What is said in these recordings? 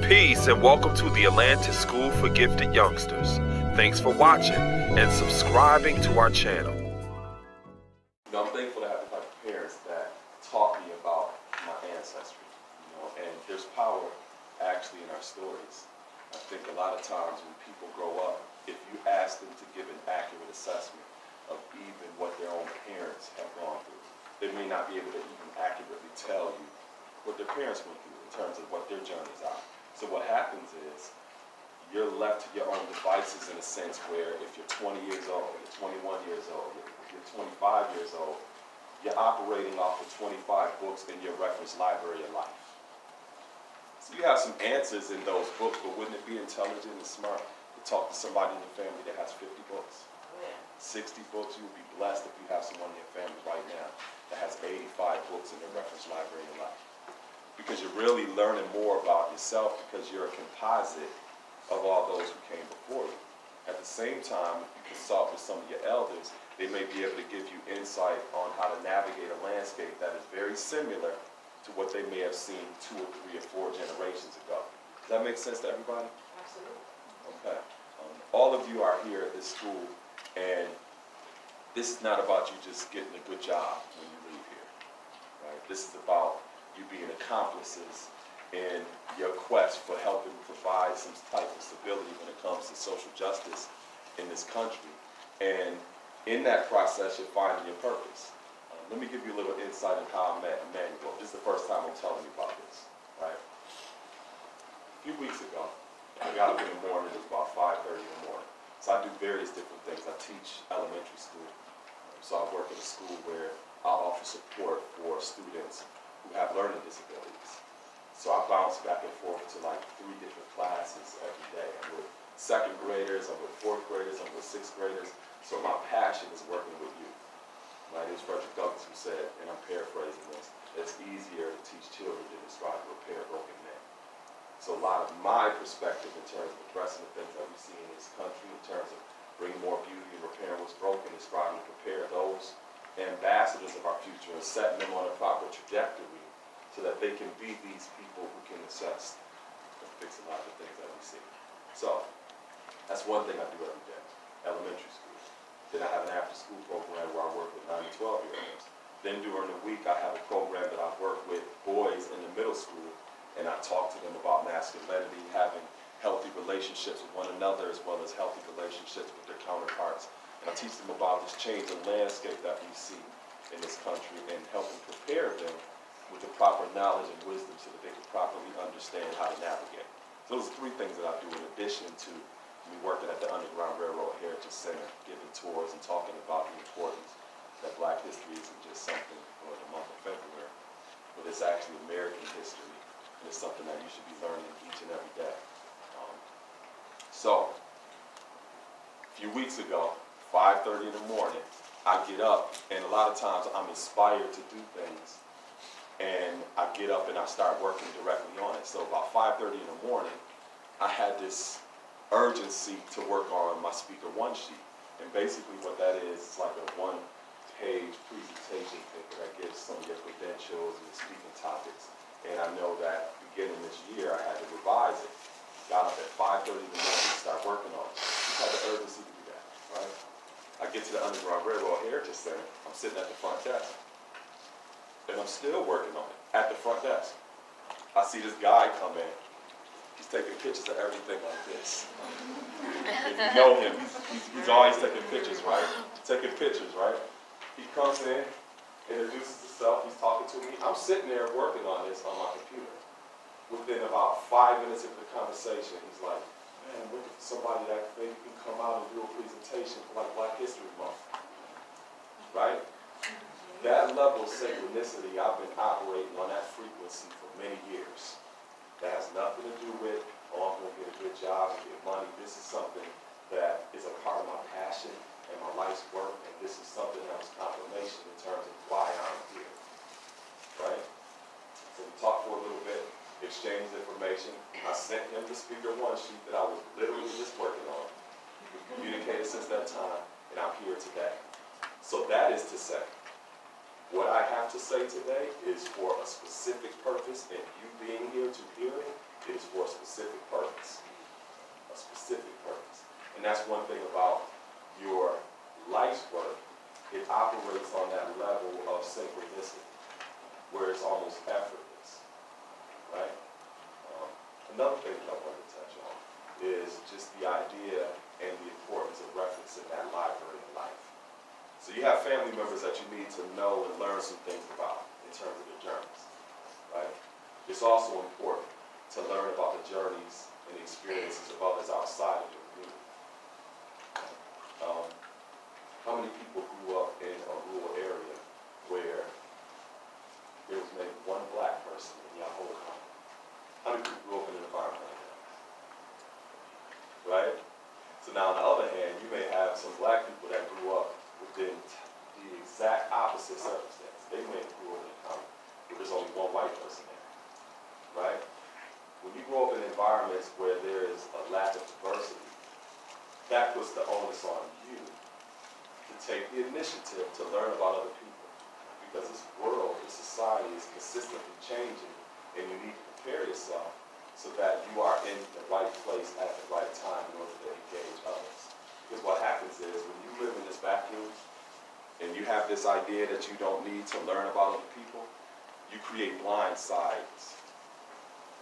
Peace and welcome to the Atlanta School for Gifted Youngsters. Thanks for watching and subscribing to our channel. I'm thankful to have the type of parents that taught me about my ancestry, and there's power actually in our stories. I think a lot of times when people grow up, if you ask them to give an accurate assessment of even what their own parents have gone through, they may not be able to even accurately tell you what their parents went through in terms of what their journeys are. So what happens is you're left to your own devices in a sense where if you're 20 years old, you're 21 years old, you're 25 years old, you're operating off of 25 books in your reference library of life. So you have some answers in those books, but wouldn't it be intelligent and smart to talk to somebody in your family that has 50 books? 60 books? You would be blessed if you have someone in your family right now that has 85 books in their reference library of life. Because you're really learning more about yourself because you're a composite of all those who came before you. At the same time, if you consult with some of your elders, they may be able to give you insight on how to navigate a landscape that is very similar to what they may have seen 2 or 3 or 4 generations ago. Does that make sense to everybody? Absolutely. Okay. All of you are here at this school, and this is not about you just getting a good job when you leave here. Right? This is about you being accomplices in your quest for helping provide some type of stability when it comes to social justice in this country. And in that process, you're finding your purpose. Let me give you a little insight on how I met Emmanuel. This is the first time I'm telling you about this, right? A few weeks ago, I got up in the morning, it was about 5:30 in the morning. So I do various different things. I teach elementary school. So I work in a school where I offer support for students who have learning disabilities. So I bounce back and forth to like 3 different classes every day. I'm with 2nd graders, I'm with 4th graders, I'm with 6th graders. So my passion is working with youth. My name is Frederick Douglass, who said, and I'm paraphrasing this, it's easier to teach children than to strive to repair broken men. So a lot of my perspective in terms of addressing the things that we see in this country, in terms of bringing more beauty and repairing what's broken, is striving to prepare those ambassadors of our future and setting them on a proper trajectory so that they can be these people who can assess and fix a lot of the things that we see. So that's one thing I do every day, elementary school. Then I have an after-school program where I work with 9 to 12-year-olds. Then during the week I have a program that I work with boys in the middle school, and I talk to them about masculinity, having healthy relationships with one another as well as healthy relationships with their counterparts. And I teach them about this changing landscape that we see in this country and help them prepare them with the proper knowledge and wisdom so that they can properly understand how to navigate. So those are 3 things that I do in addition to me working at the Underground Railroad Heritage Center, giving tours and talking about the importance that Black history isn't just something for the month of February, but it's actually American history, and it's something that you should be learning each and every day. So, a few weeks ago, 5:30 in the morning, I get up, and a lot of times I'm inspired to do things, and I get up and I start working directly on it. So about 5:30 in the morning, I had this urgency to work on my Speaker One sheet. And basically what that is like a 1-page presentation paper that gives some of your credentials and your speaking topics. And I know that beginning this year, I had to revise it. Got up at 5:30 in the morning and start working on it. Just had the urgency to do that, right? I get to the Underground Railroad Heritage Center. I'm sitting at the front desk. And I'm still working on it at the front desk. I see this guy come in. He's taking pictures of everything like this. If you know him, he's always taking pictures, right? Taking pictures, right? He comes in, introduces himself, he's talking to me. I'm sitting there working on this on my computer. Within about 5 minutes of the conversation, he's like, man, I'm looking for somebody that maybe can come out and do a presentation for like Black History Month. Right? That level of synchronicity, I've been operating on that frequency for many years. That has nothing to do with, oh, I'm going to get a good job and get money. This is something that is a part of my passion and my life's work, and this is something that was confirmation in terms of why I'm here. Right? So we talked for a little bit, exchanged information. I sent him the Speaker One sheet that I was literally just working on. We communicated since that time, and I'm here today. So that is to say, what I have to say today is for a specific purpose, and you being here to hear it, it is for a specific purpose. A specific purpose. And that's one thing about your life's work. It operates on that level of synchronicity, where it's almost effortless, right? Another thing that I wanted to touch on is just the idea and the importance of referencing that library of life. So you have family members that you need to know and learn some things about in terms of their journeys, right? It's also important to learn about the journeys and the experiences of others outside of your community. How many people grew up in a rural area where there was maybe one black person in your whole county? How many people grew up in an environment like that? Right? So now on the other hand, you may have some black people that grew up within the exact opposite circumstance. They may have grew up in a county where there's only one white person there. Right? When you grow up in environments where there is a lack of diversity, that puts the onus on you to take the initiative to learn about other people. Because this world, this society is consistently changing, and you need to prepare yourself so that you are in the right place at the right time in order to engage others. Because what happens is when you live in this vacuum and you have this idea that you don't need to learn about other people, you create blind sides.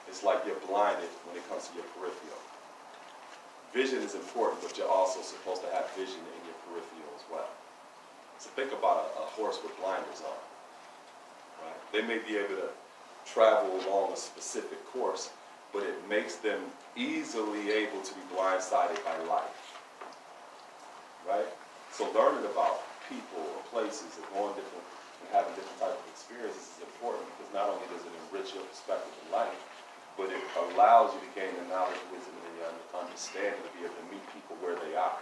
It's like you're blinded when it comes to your peripheral. Vision is important, but you're also supposed to have vision in your peripheral as well. So think about a horse with blinders on. Right? They may be able to travel along a specific course, but it makes them easily able to be blindsided by life. Right? So learning about people or places and going different and having different types of experiences is important, because not only does it enrich your perspective in life, but it allows you to gain the knowledge, wisdom, and the understanding to be able to meet people where they are.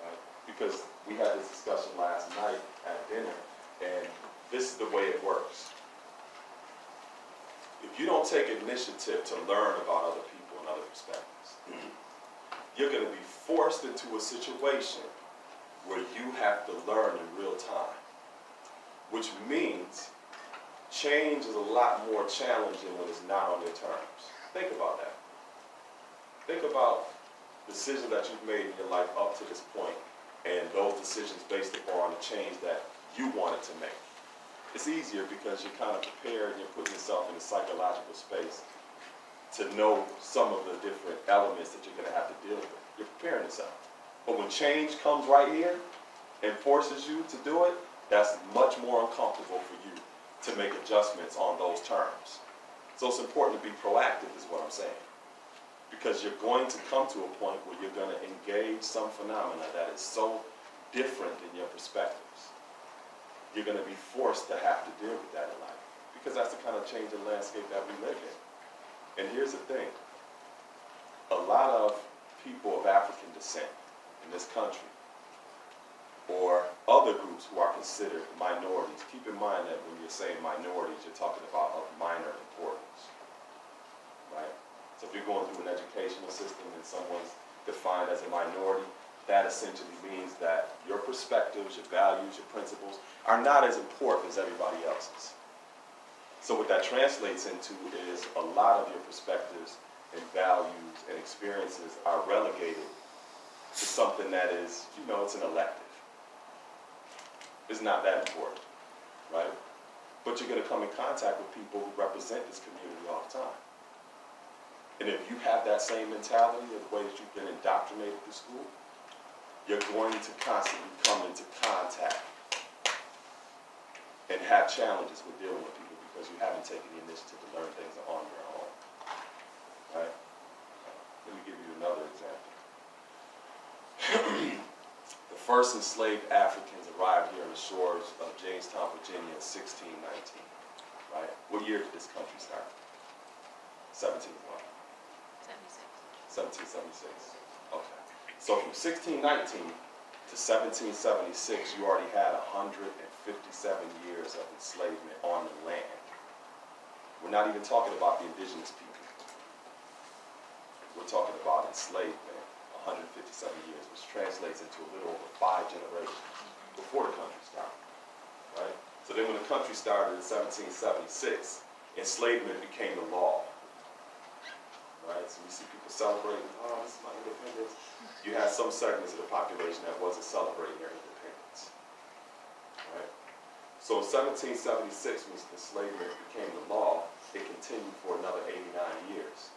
Right? Because we had this discussion last night at dinner, and this is the way it works. If you don't take initiative to learn about other people and other perspectives, you're going to be forced into a situation where you have to learn in real time, which means change is a lot more challenging when it's not on your terms. Think about that. Think about decisions that you've made in your life up to this point, and those decisions based upon the change that you wanted to make. It's easier because you're kind of prepared and you're putting yourself in a psychological space to know some of the different elements that you're going to have to deal with. You're preparing yourself. But when change comes right here and forces you to do it, that's much more uncomfortable for you to make adjustments on those terms. So it's important to be proactive is what I'm saying. Because you're going to come to a point where you're going to engage some phenomena that is so different than your perspectives. You're going to be forced to have to deal with that in life. Because that's the kind of changing landscape that we live in. And here's the thing. A lot of people of African descent in this country, or other groups who are considered minorities. Keep in mind that when you're saying minorities, you're talking about of minor importance, right? So if you're going through an educational system and someone's defined as a minority, that essentially means that your perspectives, your values, your principles are not as important as everybody else's. So what that translates into is a lot of your perspectives and values and experiences are relegated to something that is, you know, it's an elective. It's not that important, right? But you're going to come in contact with people who represent this community all the time. And if you have that same mentality of the way that you've been indoctrinated through school, you're going to constantly come into contact and have challenges with dealing with people because you haven't taken the initiative to learn things on your own, right? Let me give you another example. The first enslaved Africans arrived here on the shores of Jamestown, Virginia in 1619, right? What year did this country start? 1776. 1776. Okay. So from 1619 to 1776, you already had 157 years of enslavement on the land. We're not even talking about the indigenous people. We're talking about enslavement. 157 years, which translates into a little over 5 generations before the country started, right? So then when the country started in 1776, enslavement became the law, right? So we see people celebrating, oh, this is my independence. You had some segments of the population that wasn't celebrating their independence, right? So in 1776, when the slavery became the law, it continued for another 89 years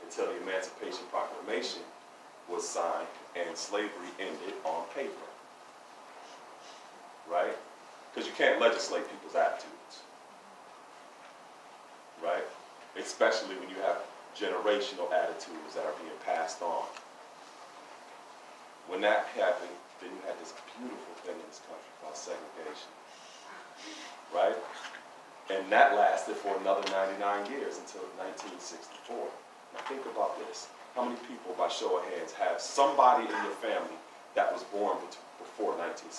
until the Emancipation Proclamation was signed and slavery ended on paper, right? Because you can't legislate people's attitudes, right? Especially when you have generational attitudes that are being passed on. When that happened, then you had this beautiful thing in this country called segregation, right? And that lasted for another 99 years until 1964. Now think about this. How many people, by show of hands, have somebody in your family that was born before 1964?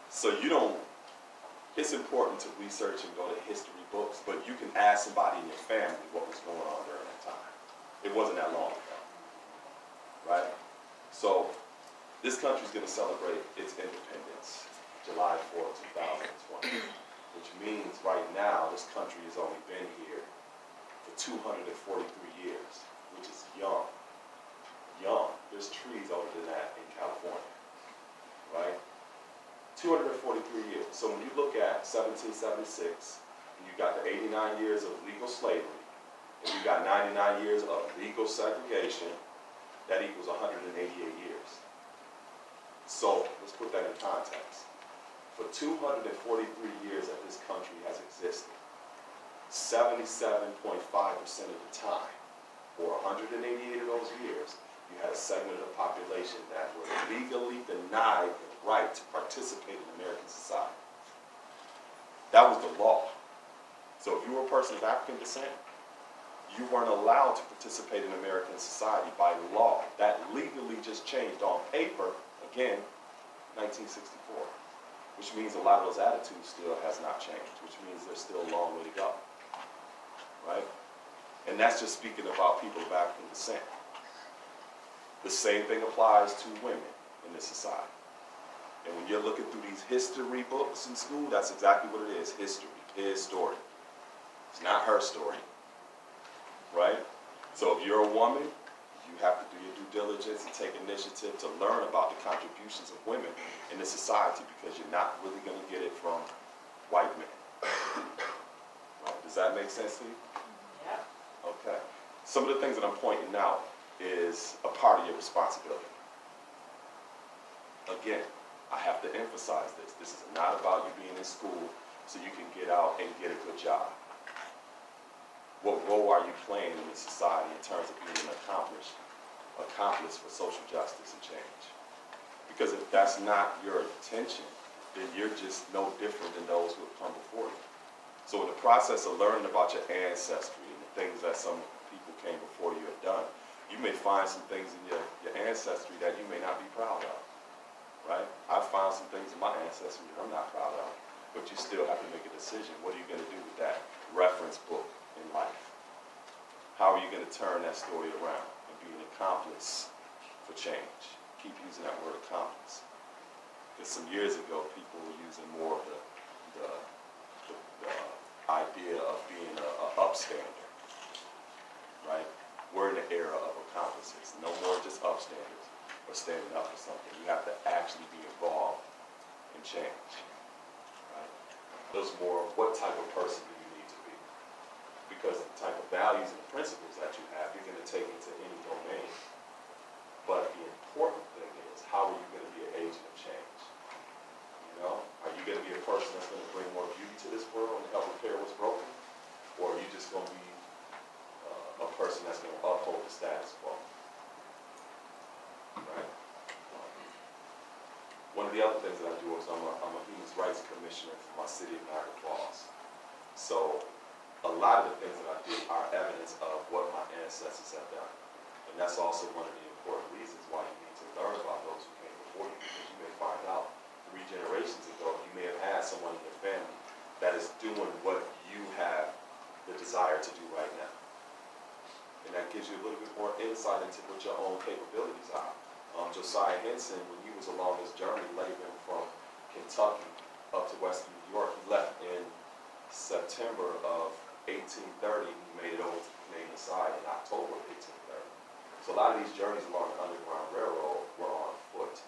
So you don't, it's important to research and go to history books, but you can ask somebody in your family what was going on during that time. It wasn't that long ago, right? So this country's going to celebrate its independence July 4th, 2020, which means right now this country has only been here for 243 years, which is young. Young. There's trees older than that in California, right? 243 years. So when you look at 1776, and you got the 89 years of legal slavery, and you got 99 years of legal segregation, that equals 188 years. So let's put that in context. For 243 years that this country has existed, 77.5% of the time, or 188 of those years, you had a segment of the population that were legally denied the right to participate in American society. That was the law. So if you were a person of African descent, you weren't allowed to participate in American society by law. That legally just changed on paper, again, 1964. Which means a lot of those attitudes still has not changed, which means there's still a long way to go, right? And that's just speaking about people of African descent. The same thing applies to women in this society. And when you're looking through these history books in school, that's exactly what it is, history, his story. It's not her story, right? So if you're a woman, you have to do your due diligence and take initiative to learn about the contributions of women in this society, because you're not really going to get it from white men. Right? Does that make sense to you? Yeah. Okay. Some of the things that I'm pointing out is a part of your responsibility. Again, I have to emphasize this. This is not about you being in school so you can get out and get a good job. What role are you playing in this society in terms of being an accomplice for social justice and change? Because if that's not your intention, then you're just no different than those who have come before you. So in the process of learning about your ancestry and the things that some people came before you have done, you may find some things in your ancestry that you may not be proud of, right? I found some things in my ancestry that I'm not proud of, but you still have to make a decision. What are you going to do with that reference book in life? How are you going to turn that story around and be an accomplice for change? Keep using that word accomplice. Because some years ago, people were using more of the idea of being an upstander, right? We're in the era of accomplices. No more just upstanders or standing up for something. You have to actually be involved in change, right? Those more of what type of person do you need to be? Because the type of values and principles that you have, you're going to take into any domain. But the important thing is, how are you going to be an agent of change? You know, are you going to be a person that's going to bring more beauty to this world and help repair what's broken? Or are you just going to be a person that's going to uphold the status quo? Right? One of the other things that I do is I'm a human rights commissioner for my city of Niagara Falls. So a lot of the things that I do are evidence of what my ancestors have done. And that's also one of the important reasons why you need to learn about those who came before you, because you may find out 3 generations ago, you may have had someone in your family that is doing what you have the desire to do right now. And that gives you a little bit more insight into what your own capabilities are. Josiah Henson, when he was along his journey laboring from Kentucky up to Western New York, he left in September of 1830, he made it over to the Canadian side in October of 1830. So a lot of these journeys along the Underground Railroad were on foot.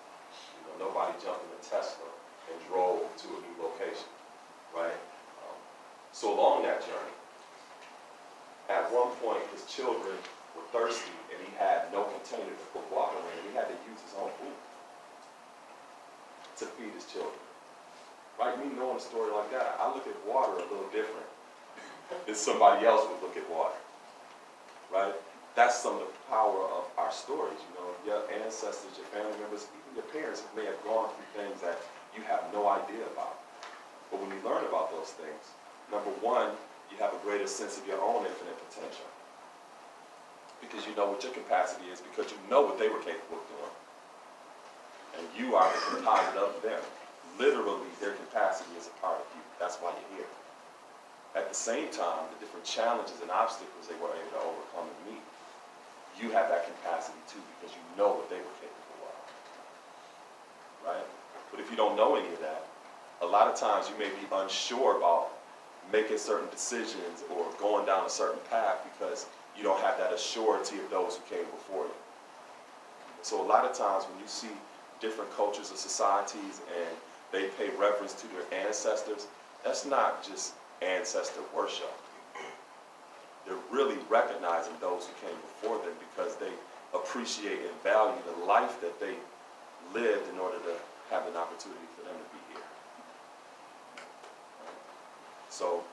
You know, nobody jumped in a Tesla and drove to a new location, right? So along that journey, at one point his children were thirsty and he had no container to put water in, and he had to use his own food to feed his children. Right? Me knowing a story like that, I look at water a little different than somebody else would look at water. Right? That's some of the power of our stories. You know, your ancestors, your family members, even your parents may have gone through things that you have no idea about. But when you learn about those things, number one, you have a greater sense of your own infinite potential. Because you know what your capacity is, because you know what they were capable of doing. And you are the composite of them. Literally, their capacity is a part of you. That's why you're here. At the same time, the different challenges and obstacles they were able to overcome and meet, you have that capacity too, because you know what they were capable of. Right? But if you don't know any of that, a lot of times you may be unsure about making certain decisions or going down a certain path because you don't have that assurity of those who came before you. So a lot of times when you see different cultures and societies and they pay reverence to their ancestors, that's not just ancestor worship. They're really recognizing those who came before them because they appreciate and value the life that they lived in order to have an opportunity for them to be here. So